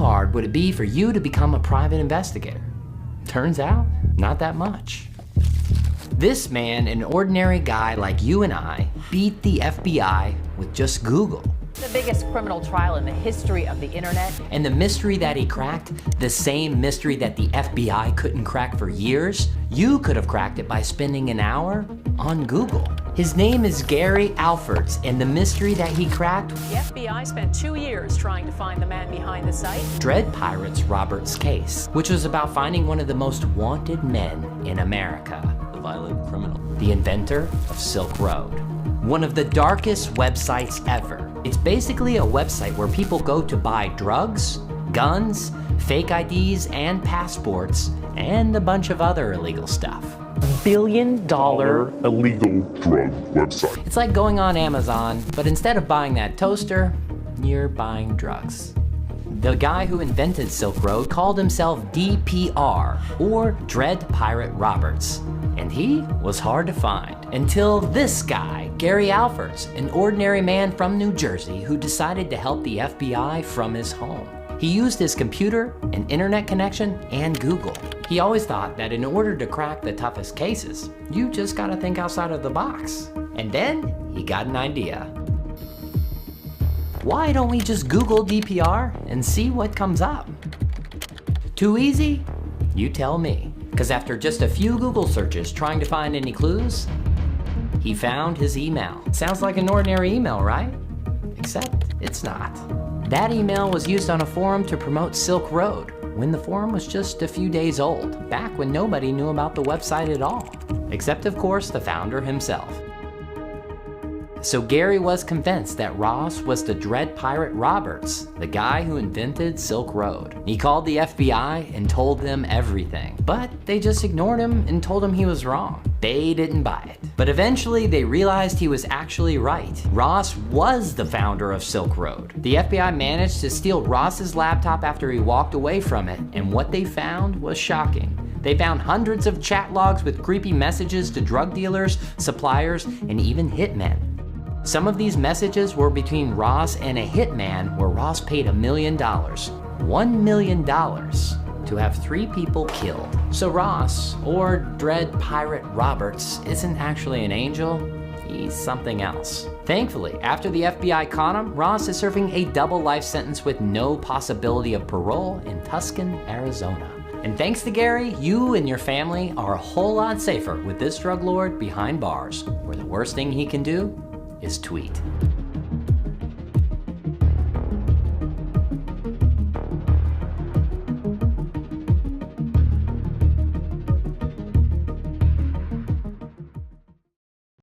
hard would it be for you to become a private investigator? Turns out, not that much. This man, an ordinary guy like you and I, beat the FBI with just Google. The biggest criminal trial in the history of the internet. And the mystery that he cracked, the same mystery that the FBI couldn't crack for years, you could have cracked it by spending an hour on Google. His name is Gary Alferts, and the mystery that he cracked... The FBI spent 2 years trying to find the man behind the site. Dread Pirates Roberts' case, which was about finding one of the most wanted men in America. The violent criminal. The inventor of Silk Road. One of the darkest websites ever. It's basically a website where people go to buy drugs, guns, fake IDs, and passports, and a bunch of other illegal stuff. $1 billion illegal drug website. It's like going on Amazon, but instead of buying that toaster, you're buying drugs. The guy who invented Silk Road called himself DPR, or Dread Pirate Roberts, and he was hard to find. Until this guy, Gary Alferts, an ordinary man from New Jersey who decided to help the FBI from his home. He used his computer, an internet connection, and Google. He always thought that in order to crack the toughest cases, you just gotta think outside of the box. And then he got an idea. Why don't we just Google DPR and see what comes up? Too easy? You tell me. Because after just a few Google searches trying to find any clues, he found his email. Sounds like an ordinary email, right? Except it's not. That email was used on a forum to promote Silk Road, when the forum was just a few days old, back when nobody knew about the website at all. Except, of course, the founder himself. So Gary was convinced that Ross was the Dread Pirate Roberts, the guy who invented Silk Road. He called the FBI and told them everything, but they just ignored him and told him he was wrong. They didn't buy it. But eventually they realized he was actually right. Ross was the founder of Silk Road. The FBI managed to steal Ross's laptop after he walked away from it, and what they found was shocking. They found hundreds of chat logs with creepy messages to drug dealers, suppliers, and even hitmen. Some of these messages were between Ross and a hitman where Ross paid $1 million. $1 million to have 3 people killed. So Ross, or Dread Pirate Roberts, isn't actually an angel, he's something else. Thankfully, after the FBI caught him, Ross is serving a double life sentence with no possibility of parole in Tucson, Arizona. And thanks to Gary, you and your family are a whole lot safer with this drug lord behind bars, where the worst thing he can do is tweet.